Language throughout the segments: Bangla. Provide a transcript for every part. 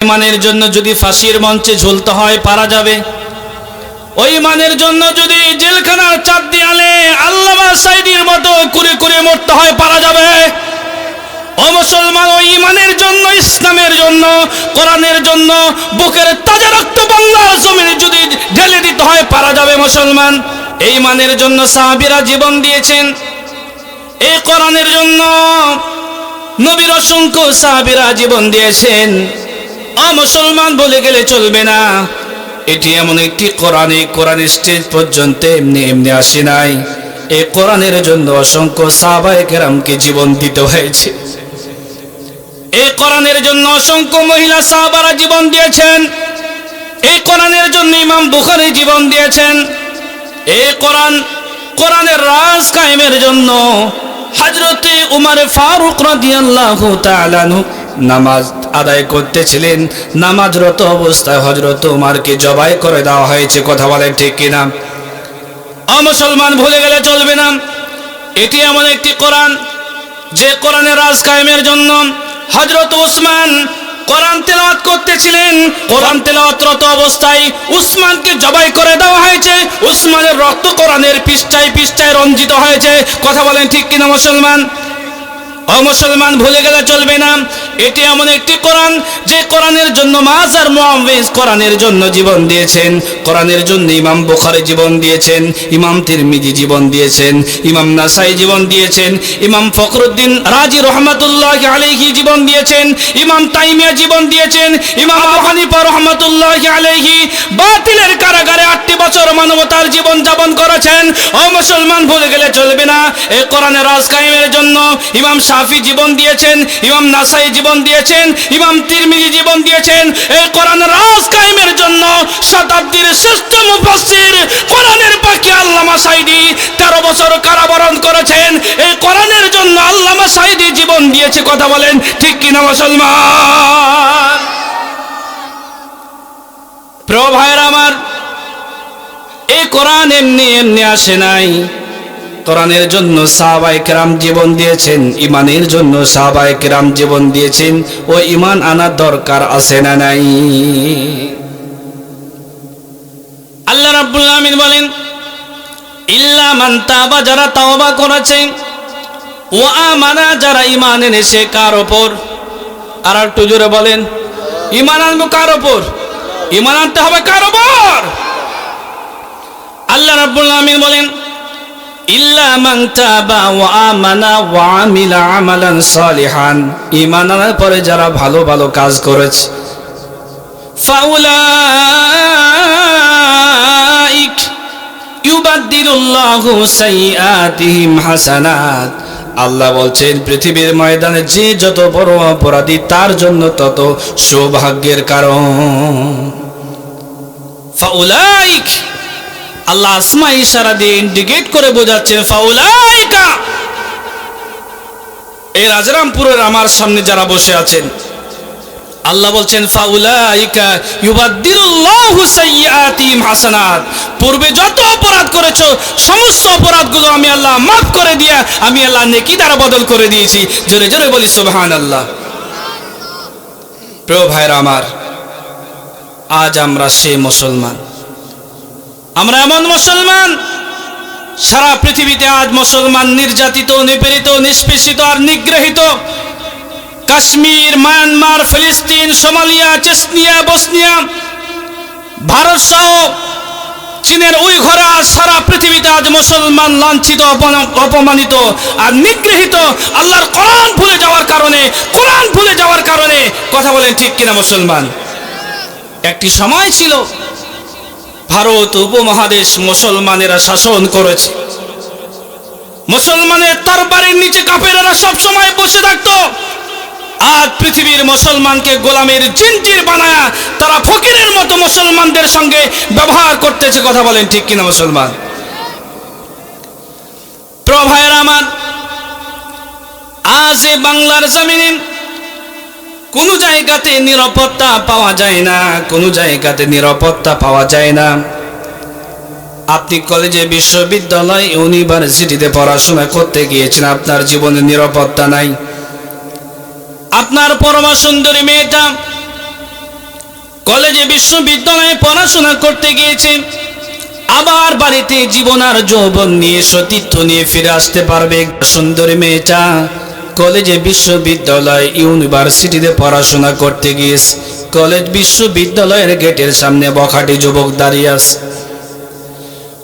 ইমানের জন্য যদি ফাঁসির মঞ্চে ঝুলতে হয় পারা যাবে। ওই ইমানের জন্য যদি জেলখানার চার দেয়ালে আল্লামা সাঈদীর মতো কুরে কুরে মরতে হয় পারা যাবে। ও মুসলমান, ওই ইমানের জন্য, ইসলামের জন্য, কোরআনের জন্য বুকের তাজা রক্ত বাংলার জমিনে যদি ঢেলে দিতে হয় পারা যাবে মুসলমান। এই ইমানের জন্য সাহাবীরা জীবন দিয়েছেন, এই কোরআনের জন্য নবীর অসংখ্য সাহাবীরা জীবন দিয়েছেন। ও মুসলমান, বলে গেলে চলবে না। এটি এমন একটি কোরআন স্টেজ পর্যন্ত এমনি এমনি আসে নাই। এই কোরআনের জন্য অসংখ্য সাহাবায়ে কেরামকে জীবন দিতে হয়েছে। এই কোরআনের জন্য অসংখ্য মহিলা সাহাবারা জীবন দিয়েছেন। এই কোরআনের জন্য ইমাম বুখারী জীবন দিয়েছেন। এই কোরআনের রাজ কায়েমের জন্য হযরতে উমর ফারুক রাদিয়াল্লাহু তাআলা আনহু নামাজ আদায় করতেছিলেন। নামাজরত অবস্থায় হযরত উমরকে জবাই করে দেওয়া হয়েছে। কথা বলেন ঠিক কিনা? মুসলমান, ভুলে গেলে চলবে না। এটি এমন একটি কোরআন যে কোরআনের রাজ কায়েমের জন্য হযরত উসমান কোরআন তেলাওয়াত করতেছিলেন। কোরআন তেলাওয়াতরত অবস্থায় উসমানকে জবাই করে দেওয়া হয়েছে। উসমানের রক্ত কোরআনের পৃষ্ঠায় পৃষ্ঠায় রঞ্জিত হয়েছে। কথা বলেন ঠিক কিনা মুসলমান? ও মুসলমান, ভুলে গেলে চলবে না। এটি এমন একটি কোরআন যে কোরআনের জন্য মাজার মুআওয়িজ কোরআনের জন্য জীবন দিয়েছেন। কোরআনের জন্য ইমাম বুখারী জীবন দিয়েছেন, ইমাম তিরমিজি জীবন দিয়েছেন, ইমাম নাসাই জীবন দিয়েছেন, ইমাম ফখরুদ্দিন রাজি রহমাতুল্লাহি আলাইহি জীবন দিয়েছেন, ইমাম তাইমিয়া জীবন দিয়েছেন, ইমাম আবু হানিফা রহমাতুল্লাহি আলাইহি বাতিলের কারাগারে 8টি বছর মানবতার জীবন যাপন করেছেন। ও মুসলমান, ভুলে গেলে চলবে না। এই কোরআনের রাজ কায়েমের জন্য ইমাম শাফি জীবন দিয়েছেন, ইমাম নাসাই জীবন দিয়েছেন, ইমাম তিরমিজি জীবন দিয়েছেন। এই কোরআনের রাজ কায়েমের জন্য শতাব্দীর শ্রেষ্ঠ মুফাসসির কোরআনের পাখি আল্লামা সাঈদী 13 বছর কারাবরণ করেছেন। এই কোরআনের জন্য আল্লামা সাঈদী জীবন দিয়েছে। কথা বলেন ঠিক কিনা মুসলমান? প্রিয় ভাইরা আমার, এই কোরআন এমনি এমনি আসে নাই। কোরআনের জন্য সাহাবায়ে কেরাম জীবন দিয়েছেন, ইমানের জন্য সাহাবায়ে কেরাম জীবন দিয়েছেন। ও ইমান আনার দরকার আছে না নাই? আল্লাহ রাব্বুল আলামিন বলেন, ইল্লা মান তাবা, যারা তাওবা করেছে, ওয়া আমানা, যারা ঈমান এনেছে। কার উপর? আর একটু জোরে বলেন, ঈমান আনবো কার উপর? ঈমান আনতে হবে কার উপর? আল্লাহ রাব্বুল আলামিন বলেন, ইল্লা মান তাবা ওয়া আমানা ওয়া আমিলা আমালান সালিহান, ঈমান আনার পরে যারা ভালো ভালো কাজ করেছে, ফাউলাইক ইউবাদদিলুল্লাহু সাইয়্যাতিহিম হাসানাত। আল্লাহ বলছেন, পৃথিবীর ময়দানে যে যত বড় অপরাধী তার জন্য তত সৌভাগ্যের কারণ। ফাউলাইক, আল্লাহ আসমা ইশারা দিয়ে ইন্ডিকেট করে বোঝাচ্ছেন, ফাউলাইকা। এই রাজরামপুরের আমার সামনে যারা বসে আছেন, আল্লাহ বলছেন, ফাউলাইকা ইউবাদদিলুল্লাহু সাইয়্যাতিহিম হাসানাত। পূর্বে যত অপরাধ করেছো সমস্ত অপরাধগুলো আমি আল্লাহ মাফ করে দিয়া আমি আল্লাহ নেকি দ্বারা বদল করে দিয়েছি। জোরে জোরে বলি সুবহানাল্লাহ। প্রিয় ভাইরা আমার, আজ আমরা সেই মুসলমান, আমরা এমন মুসলমান, সারা পৃথিবীতে আজ মুসলমান নির্যাতিত, নিপীড়িত, নিষ্পেষিত আর নিগৃহীত। কাশ্মীর, মায়ানমার, ফিলিস্তিন, সোমালিয়া, চেচনিয়া, বসনিয়া, ভারত সহ চীনের উইঘুর, সারা পৃথিবীতে আজ মুসলমান লাঞ্ছিত, অপমানিত আর নিগৃহীত। আল্লাহর কোরআন ভুলে যাওয়ার কারণে, কোরআন ভুলে যাওয়ার কারণে। কথা বলেন ঠিক কিনা মুসলমান? একটি সময় ছিল ভারত উপমহাদেশ মুসলমানেরা শাসন করেছে। মুসলমানের তরবারির নিচে কাফেরেরা সব সময় বসে থাকতো। আজ পৃথিবীর মুসলমানকে গোলামের জিনজির বানায়া তারা ফকিরের মতো মুসলমানদের সঙ্গে ব্যবহার করতেছে। কথা বলেন ঠিক কিনা মুসলমান? প্রিয় ভাইরা আমার, আজ বাংলার জমিনে কোনো জায়গাতে নিরাপত্তা পাওয়া যায় না, কোনো জায়গাতে নিরাপত্তা পাওয়া যায় না। আপনি কলেজে, বিশ্ববিদ্যালয়, ইউনিভার্সিটিতে পড়াশোনা করতে গিয়েছেন, আপনার জীবনে নিরাপত্তা নাই। আপনার পরমা সুন্দরী মেয়েটা কলেজে বিশ্ববিদ্যালয়ে পড়াশোনা করতে গিয়েছে, আবার বাড়িতে জীবন আর যৌবন নিয়ে সতীর্থ নিয়ে ফিরে আসতে পারবে। সুন্দরী মেয়েটা কলেজে বিশ্ববিদ্যালয় ইউনিভার্সিটিতে পড়াশোনা করতে গিয়েছে। কলেজ বিশ্ববিদ্যালয়ের গেটের সামনে বখাটে যুবক দাঁড়িয়ে আছে।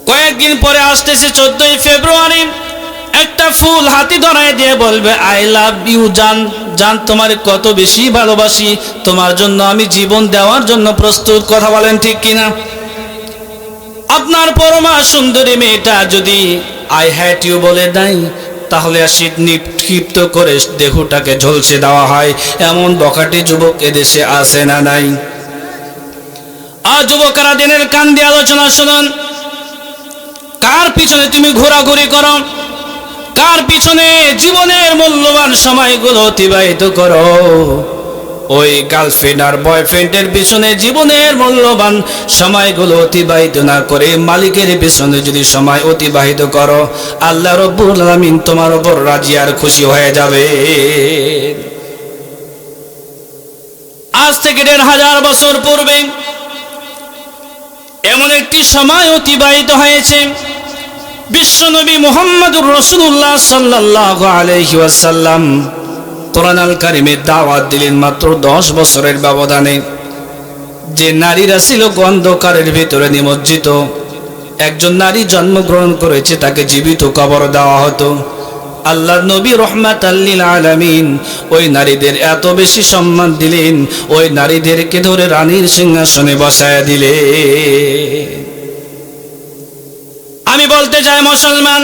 কয়েকদিন পরে আসতেছে 14ই ফেব্রুয়ারি, একটা ফুল হাতে ধরায় দিয়ে বলবে আই লাভ ইউ জান, জান তোমার কত বেশি ভালোবাসি, তোমার জন্য আমি জীবন দেওয়ার জন্য প্রস্তুত। কথা বলেন ঠিক কিনা? আপনার পরমা সুন্দরী মেয়েটা যদি আই হ্যাট ইউ বলে দেয়, তাহলে শীত নিক্ষিপ্ত করে দেহটাকে ঝলসে দেওয়া হয়। এমন বখাটে যুবক এদেশে আছে না নাই? আর যুবকেরা দিনের কান দিয়ে আলোচনা শুনুন। কার পিছনে তুমি ঘোরাঘুরি করো? কার পিছনে জীবনের মূল্যবান সময়গুলো অতিবাহিত করো? ওই গার্লফ্রেন্ড আর বয়ফ্রেন্ডের পিছনে জীবনের মূল্যবান সময়গুলো অতিবাহিত না করে মালিকের পিছনে যদি সময় অতিবাহিত করো, আল্লাহ রব্বুল আলামিন তোমার উপর রাজি আর খুশি হয়ে যাবে। আজ থেকে 1500 বছর পূর্বে এমন একটি সময় অতিবাহিত হয়েছে। বিশ্বনবী মুহাম্মদুর রাসূলুল্লাহ সাল্লাল্লাহু আলাইহি ওয়াসাল্লাম কোরআন আল কারিমের দাওয়াত দিলেন মাত্র 10 বছরের ব্যবধানে। যে নারীরা ছিল অন্ধকারের ভিতরে নিমজ্জিত, একজন নারী জন্মগ্রহণ করেছে, তাকে জীবিত কবর দেওয়া হতো। আল্লাহর নবী রাহমাতাল লিল আলামিন ওই নারীদের এত বেশি সম্মান দিলেন, ওই নারীদেরকে ধরে রানীর সিংহাসনে বসায় দিলেন। আমি বলতে চাই মুসলমান,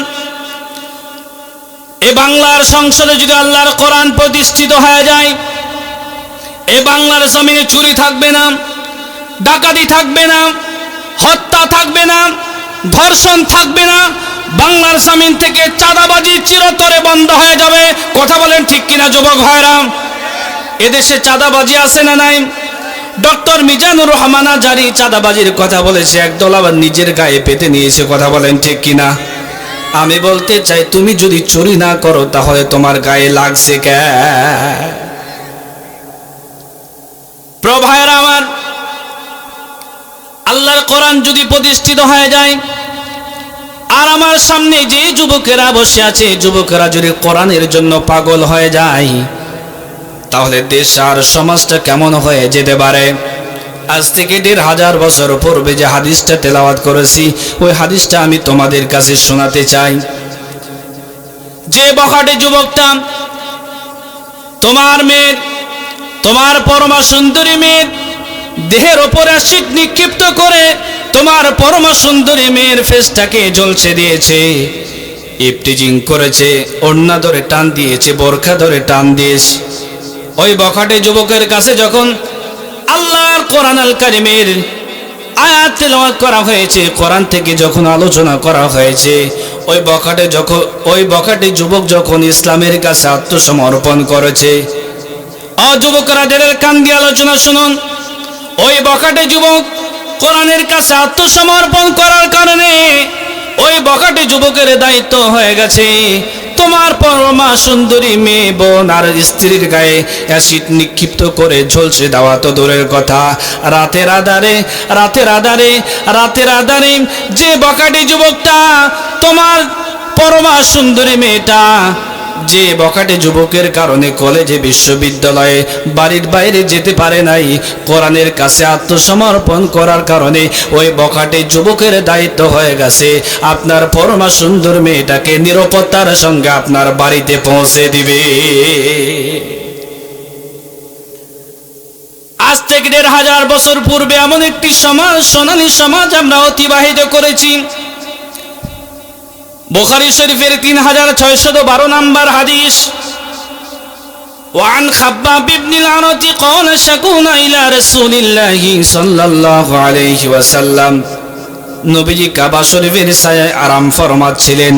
এ বাংলার সংসদে যদি আল্লাহর কোরআন প্রতিষ্ঠিত হয়ে যায়, এ বাংলার জমিনে চুরি থাকবে না, ডাকাতি থাকবে না, হত্যা থাকবে না, ধর্ষণ থাকবে না, বাংলার জমিন থেকে চাঁদাবাজি চিরতরে বন্ধ হয়ে যাবে। কথা বলেন ঠিক কিনা যুবক ভাইরা? এদেশে চাঁদাবাজি আছে না নাই? ডক্টর মিজানুর রহমান আজারি চাঁদাবাজির কথা বলেছে, একদল আবার নিজের গায়ে পেতে নিয়েছে। কথা বলেন ঠিক কিনা? আমি বলতে চাই, তুমি যদি চুরি না করো তাহলে তোমার গায়ে লাগছে কে? প্রভায়ের আমার, আল্লাহর কোরআন যদি প্রতিষ্ঠিত হয়ে যায়, আর আমার সামনে যে যুবকেরা বসে আছে, যুবকেরা যদি কোরআনের জন্য পাগল হয়ে যায়, তাহলে দেশ আর সমাজটা কেমন হয়ে যেতে পারে। আজ থেকে 1500 বছর পূর্বে যে হাদিসটা তেলাওয়াত করেছি, ওই হাদিসটা আমি তোমাদের কাছে শোনাতে চাই। যে বখাটে যুবকটা তোমার মেয়ের, তোমার পরমা সুন্দরী মেয়ের দেহের ওপরে অ্যাসিড নিক্ষিপ্ত করে তোমার পরমা সুন্দরী মেয়ের ফেসটাকে ঝলসে দিয়েছে, ইফটিজিং করেছে, ওড়না ধরে টান দিয়েছে, বোরখা ধরে টান দিয়েছে, ওই বখাটে যুবকের কাছে যখন আল্লাহর কোরআন আল কারিমের আয়াত তেলাওয়াত করা হয়েছে, কোরআন থেকে যখন আলোচনা করা হয়েছে, ওই বখাটে যুবক যখন ইসলামের কাছে আত্মসমর্পণ করেছে, যুবকরা দেরের কান দিয়ে আলোচনা শুনুন। ওই বখাটে যুবক কোরআনের কাছে আত্মসমর্পণ করার কারণে ওই বখাটে যুবকের দায়িত্ব হয়ে গেছে তোমার পরমা সুন্দরী মেয়ে বোন আর স্ত্রীর গায়ে অ্যাসিড নিক্ষিপ্ত করে ঝলসে দেওয়া তো দূরের কথা, রাতের আধারে যে বখাটে যুবকটা তোমার পরমা সুন্দরী মেয়েটা, যে বখাটে যুবকের কারণে কলেজে বিশ্ববিদ্যালয়ে বাড়ির বাইরে যেতে পারে নাই, কোরআনের কাছে আত্মসমর্পণ করার কারণে ওই বখাটে যুবকের দায়িত্ব হয়ে গেছে আপনার পরমা সুন্দর মেয়েটাকে নিরাপত্তার সঙ্গে আপনার বাড়িতে পৌঁছে দিবে। আজ থেকে 1500 বছর পূর্বে এমন একটি সমাজ, সোনালী সমাজ আমরা অতিবাহিত করেছি। বুখারী শরীফের 3612 নম্বর হাদিস, ওয়ান খাব্বাব ইবনুল আরাতি قال شكونا الى رسول الله صلى الله عليه وسلم, নবীজি কাবা শরীফের ছায়ায় আরাম ফরমাচ্ছিলেন।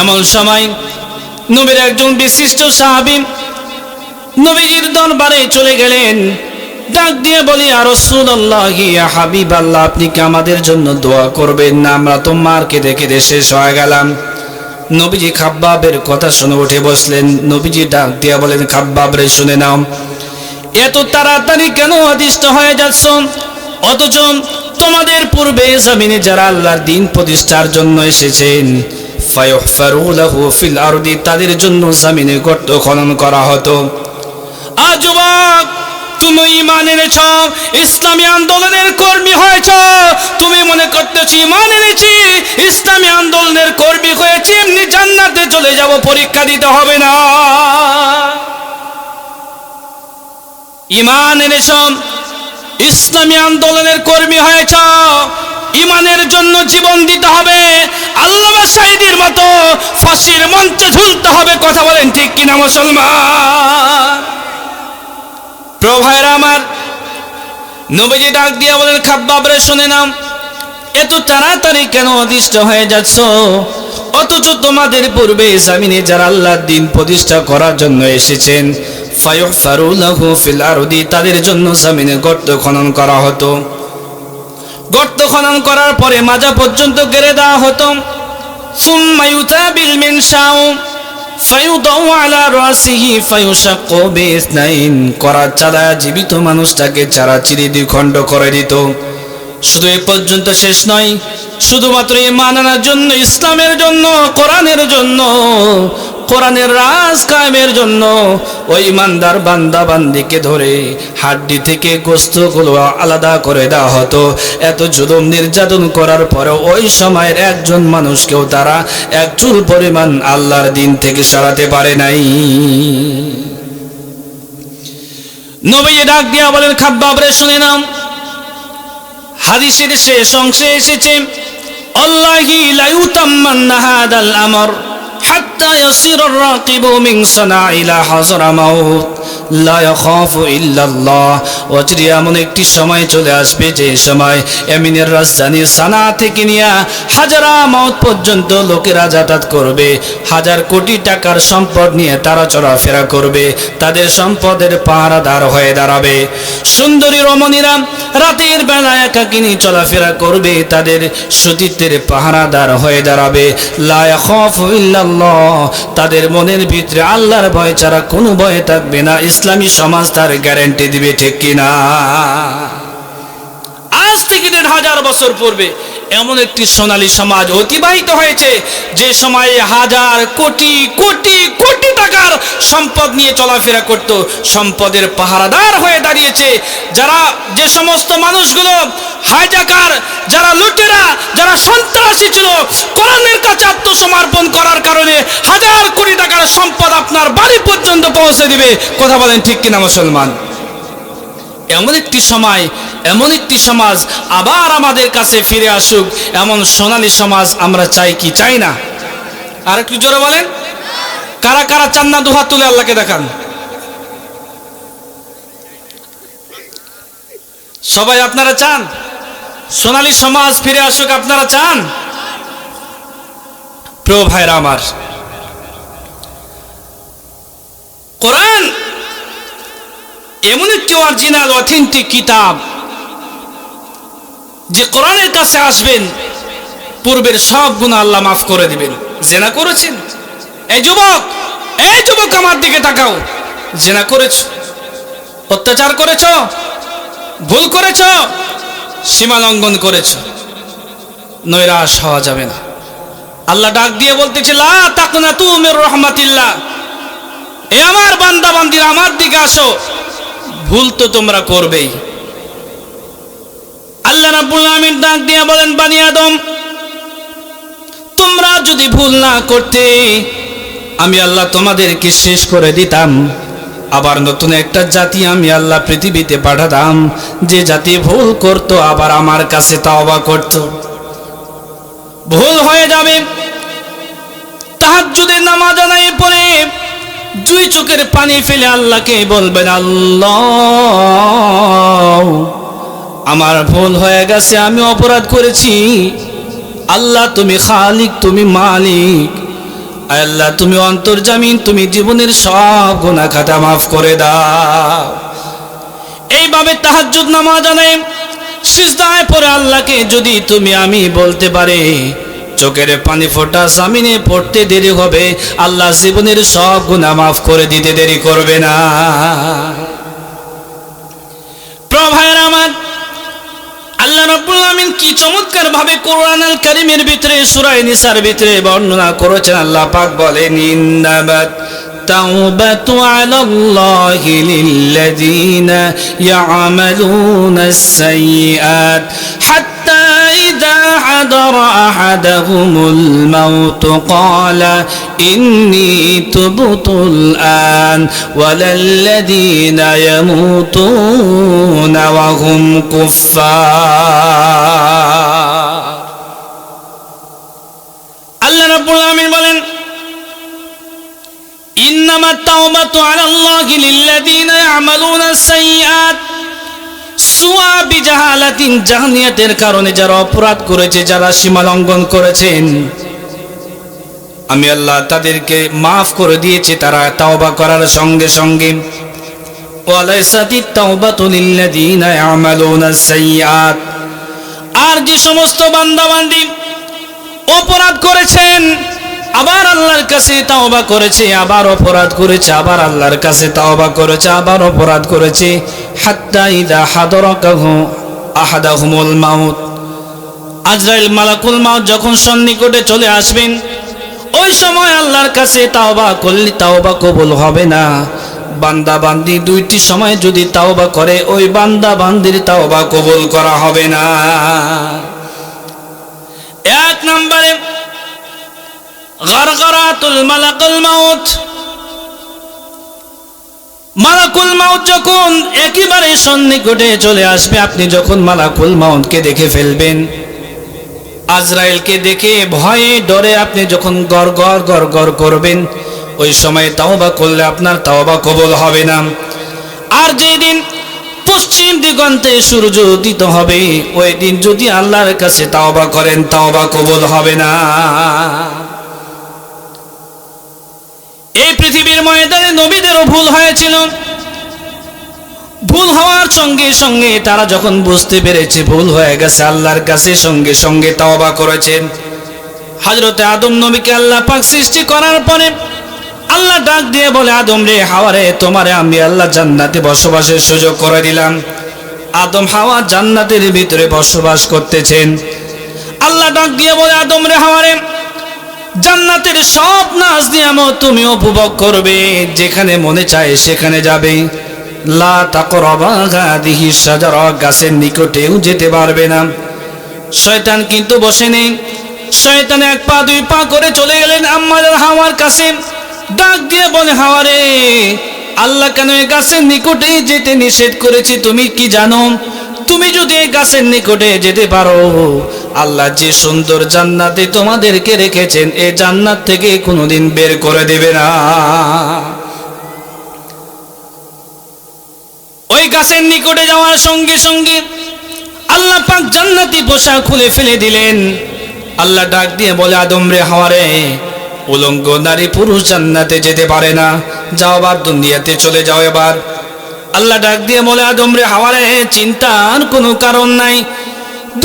এমন সময় নবীর একজন বিশিষ্ট সাহাবী নবীজির দরবারে চলে গেলেন, ডাক দিয়ে বলি ইয়া রাসূলুল্লাহ, ইয়া হাবিবাল্লাহ, আপনি কি আমাদের জন্য দোয়া করবেন না? আমরা তো মারকে দেখে শেষ হয়ে গেলাম। নবীজি খাব্বাবের কথা শুনে উঠে বসলেন। নবীজি ডাক দিয়ে বলেন, খাব্বাব রে শুনে নাও, এত তাড়াতাড়ি কেন অদৃষ্ট হয়ে যাচ্ছ? অথচ তোমাদের পূর্বে জমিনে যারা আল্লাহর দ্বীন প্রতিষ্ঠার জন্য এসেছেন, ফায়ুহফারু লাহু ফিল আরদি, তাদের জন্য জমিনে গর্ত খনন করা হতো। আজ যুবক, তুমি ঈমান এনেছ, ইসলামী আন্দোলনের কর্মী হয়েছ, তুমি মনে করতেছ ঈমান এনেছি, ইসলামী আন্দোলনের কর্মী হয়েছি, এমনি জান্নাতে চলে যাব, পরীক্ষা দিতে হবে না। ঈমান এনেছ, ইসলামী আন্দোলনের কর্মী হয়েছ, ঈমানের জন্য জীবন দিতে হবে, আল্লামা সাঈদীর মতো ফাঁসির মঞ্চে ঝুলতে হবে। কথা বলেন ঠিক কিনা মুসলমান? প্রিয় ভাইরা আমার, নবীজি ডাক দিয়া বলেন, খাব্বাব রে শুনে নাও, এত তাড়াতাড়ি কেন অদৃষ্ট হয়ে যাচ্ছ? অথচ তোমাদের পূর্বে জমিনে যারা আল্লাহর দ্বীন প্রতিষ্ঠা করার জন্য এসেছেন, ফায়ুহফারু লাহু ফিল আরদি, তাদের জন্য জমিনে গর্ত খনন করা হতো। গর্ত খনন করার পরে মাজা পর্যন্ত গেড়ে দেওয়া হতো। সুম্মা ইউতাবিল মিনশাউ ফায়ুদাউ আলা রাসিহি ফায়ুশাক্কু বিইসনাইন, করার চালায় জীবিত মানুষটাকে চারাচিরি দুই খণ্ড করে দিত। শুধু এ পর্যন্ত শেষ নয়, শুধুমাত্র ঈমান আনার জন্য, ইসলামের জন্য, কোরআনের জন্য, কোরআনের রাজ কায়েমের জন্য ওই ইমানদার বান্দা বান্দিকে ধরে হাড্ডি থেকে গোশতগুলো আলাদা করে দেওয়া হতো। এত জুলুম নির্যাতন করার পরে ওই সময়ের একজন মানুষকেও তারা এক চুল পরিমাণ আল্লাহর দ্বীন থেকে সরাতে পারে নাই। নবী ডাক দিয়া বলেন, খাব্বাব রে শুনে নাও, হাদিসের শেষ অংশে এসেছে, আল্লাহি লা ইউতাম্মান্না হাদাল আমর হাত্তা ইয়াসিরার রাকিবু মিন সানা ইলা হাযরামাউত লা ইয়াখাফু ইল্লাল্লাহ। অচিরে এমন একটি সময় চলে আসবে যে সময় এমিনের রাজধানী সানা থেকে নিয়ে হাজরামাউত পর্যন্ত লোকেরা যাতায়াত করবে, হাজার কোটি টাকার সম্পদ নিয়ে তারা চলাফেরা করবে, তাদের সম্পদের পাহারাদার হয়ে দাঁড়াবে। সুন্দরী রমণীরা রাতের বেলা একাকিনী চলাফেরা করবে, তাদের সতীত্বের পাহারাদার হয়ে দাঁড়াবে। লা ইয়াখাফু ইল্লাল্লাহ, তাদের মনের ভিতরে আল্লাহর ভয় ছাড়া কোনো ভয় থাকবে না। ইসলামী সমাজ তার গ্যারান্টি দিবে, ঠিক কিনা? আজ থেকে ১,৫০০ বছর পূর্বে এমন একটি সোনালী সমাজ অতিবাহিত হয়েছে, যে সময়ে হাজার কোটি কোটি কোটি টাকার সম্পদ নিয়ে চলাফেরা করত, সম্পদের পাহারাদার হয়ে দাঁড়িয়েছে। যারা, যে সমস্ত মানুষগুলো হাইজাকার, যারা লুটেরা, যারা সন্ত্রাসী ছিল, কোরআনের কাছে আত্মসমর্পণ করার কারণে হাজার কোটি টাকার সম্পদ আপনার বাড়ি পর্যন্ত পৌঁছে দিবে। কথা বলেন ঠিক কিনা মুসলমান? এমন একটি সময়, এমন একটি সমাজ আবার আমাদের কাছে ফিরে আসুক, এমন সোনালী সমাজ আমরা চাই কি চাই না? আর একটু জোরে বলেন, কারা কারা চান না? দুহাত তুলে আল্লাহকে দেখান। সবাই আপনারা চান সোনালী সমাজ ফিরে আসুক? আপনারা চান? প্রিয় ভাইরা আমার, কোরআন এমন একটি অরিজিনাল অথেন্টিক কিতাব, যে কোরআনের কাছে আসবেন পূর্বের সব গুনাহ আল্লাহ মাফ করে দিবেন। জেনা করেছেন? এই যুবক, এই যুবক আমার দিকে তাকাও। জেনা করেছো, অত্যাচার করেছো, ভুল করেছো, সীমা লঙ্ঘন করেছো, নৈরাশ হওয়া যাবে না। আল্লাহ ডাক দিয়ে বলতেছে, লা তাকনাতু মির রাহমাতিল্লাহ, এ আমার বান্দা বান্দিরা আমার দিকে আসো, ভুল তো তোমরা করবেই। আল্লাহ রাব্বুল আলামিন ডাক দিয়ে বলেন, বানি আদম, তোমরা যদি ভুল না করতে আমি আল্লাহ তোমাদেরকে শেষ করে দিতাম, আবার নতুন একটা জাতি আমি আল্লাহ পৃথিবীতে পাঠাতাম, যে জাতি ভুল করত আবার আমার কাছে তাওবা করত। ভুল হয়ে যাবে, তাহাজ্জুদের নামাজ আদায় পড়ে দুই চোখের পানি ফেলে আল্লাহকে বলবেন, আল্লাহ আমার ভুল হয়ে গেছে, আমি অপরাধ করেছি। আল্লাহ তুমি খালিক, তুমি মালিক, আল্লাহ তুমি অন্তর্জামিন, তুমি জীবনের সব গুনাহ খাতা মাফ করে দাও। এইভাবে তাহাজ্জুদ নামাজ আদায় সিজদায় পড়ে আল্লাহকে যদি তুমি আমি বলতে পারে, চোখের পানি ফোঁটা জামিনে পড়তে দেরি হবে, আল্লাহ জীবনের সব গুনাহ মাফ করে দিতে দেরি করবে না। রাব্বুল আলামিন কি চমৎকার ভাবে কোরআনুল কারীমের ভিতরে সূরা নিসার ভিতরে বর্ণনা করেছেন। আল্লাহ পাক বলেন, ইন্নামাত তাওবাতু আলাল্লাহি লিল্লাযীনা ইয়ামালুনাস সাইয়্যাত হাত্তা ইযা হাদারা আহাদাহুমুল মাউত ক্বালা ইন্নী তুবতুল আন ওয়ালাল্লাযীনা ইয়ামুতুনা ওয়া হুম কুফফার। আল্লাহ রাব্বুল আলামিন বলেন, ইন্নামাত তাওবাতু আলাল্লাহি লিল্লাযীনা ইয়ামালুনাস সাইয়্যাত, সুআ বিজাহালাতিন, জাহালিয়াতের কারণে যারা অপরাধ করেছে, যারা সীমা লঙ্ঘন করেছেন, আমি আল্লাহ তাদেরকে মাফ করে দিয়েছি তারা তাওবা করার সঙ্গে সঙ্গে। ওয়ালাইসাতিত তাওবাতু লিল্লাযীনা ইয়ামালুনাস সাইয়্যাত, আর যে সমস্ত বান্দাবান্দি অপরাধ করেছেন, আবার আল্লাহর কাছে তাওবা করেছে, আবার অপরাধ করেছে, আবার আল্লাহর কাছে তাওবা করেছে, আবার অপরাধ করেছে, হাত্তা ইযা হাদারাকাহু আহাদাহুমুল মাউত, আজরাইল মালাকুল মাউত যখন সন্নিকটে চলে আসবেন, ওই সময় আল্লাহর কাছে তাওবা করলে তাওবা কবুল হবে না। বান্দা বান্দি দুইটি সময় যদি তাওবা করে, ওই বান্দা বান্দির তাওবা কবুল করা হবে না। এক নম্বরে গারগারাতুল মালাকুল মাউত, মালাকুল মাউত যখন একেবারে সন্নিকটে চলে আসবে, আপনি যখন মালাকুল মাউতকে দেখে ফেলবেন, আজরাইলকে দেখে ভয়ে ডরে আপনি যখন গড়গড় গড়গড় করবেন, ওই সময় তাওবা করলে আপনার তাওবা কবুল হবে না। আর যেদিন পশ্চিম দিগন্তে সূর্য উদিত হবে, ওই দিন যদি আল্লাহর কাছে তাওবা করেন, তাওবা কবুল হবে না। এই পৃথিবীর ময়দানে নবীদেরও ভুল হয়েছিল। ভুল হওয়ার সঙ্গে সঙ্গে তারা যখন বুঝতে পেরেছে ভুল হয়ে গেছে, আল্লাহর কাছে সঙ্গে সঙ্গে তাওবা করেছেন। হযরতে আদম নবীকে আল্লাহ পাক সৃষ্টি করার পরে আল্লাহ ডাক দিয়ে বলে, আদম রে, হাওয়া রে, তোমারে আমি আল্লাহ জান্নাতে বসবাসের সুযোগ করে দিলাম। আদম হাওয়া জান্নাতের ভিতরে বসবাস করতেছেন। আল্লাহ ডাক দিয়ে বলে, আদম রে, হাওয়া রে, জান্নাতের সব নাজ নিয়ামত তুমি উপভোগ করবে, যেখানে মনে চায় সেখানে যাবে। লা তাকরাবা হাদিহি শাজারা, গাছের নিকটেও যেতে পারবে না। শয়তান কিন্তু বসে নেই। শয়তান এক পা দুই পা করে চলে গেলেন আম্মাজান হাওয়ার কাছে। ডাক দিয়ে বলে, হাওয়া রে, আল্লাহ কেন এই গাছের নিকটে যেতে নিষেধ করেছে তুমি কি জানো? তুমি যদি এই গাছের নিকটে যেতে পারো, আল্লাহ যে সুন্দর জান্নাতে তোমাদেরকে রেখেছেন, এই জান্নাত থেকে কোনোদিন বের করে দেবে না। ওই গাছের নিকটে যাওয়ার সঙ্গে সঙ্গে আল্লাহ পাক জান্নাতি পোশাক খুলে ফেলে দিলেন। আল্লাহ ডাক দিয়ে বলে, আদম রে, হাওয়া রে, উলঙ্গ নারী পুরুষ জান্নাতে যেতে পারে না, যাও আবার দুনিয়াতে চলে যাও এবার। আল্লাহ ডাক দিয়ে বলে, আদম রে, হাওয়া রে, চিন্তার কোনো কারণ নাই।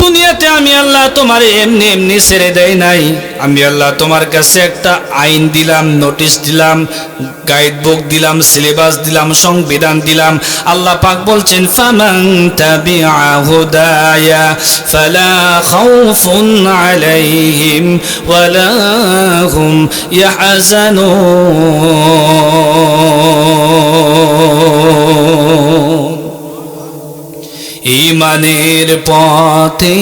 দুনিয়াতে আমি আল্লাহ তোমার এমনি এমনি ছেড়ে দেয় নাই। আমি আল্লাহ তোমার কাছে একটা আইন দিলাম, নোটিশ দিলাম, গাইড বুক দিলাম, সিলেবাস দিলাম, সংবিধান দিলাম। আল্লাহ পাক বলছেন, ফামান তাবিআ হুদায়া ফালা খাউফুন আলাইহিম ওয়ালা হুম ইয়াহজানুন। ঈমানের পথে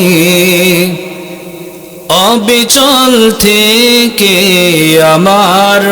অবিচল থেকে আমার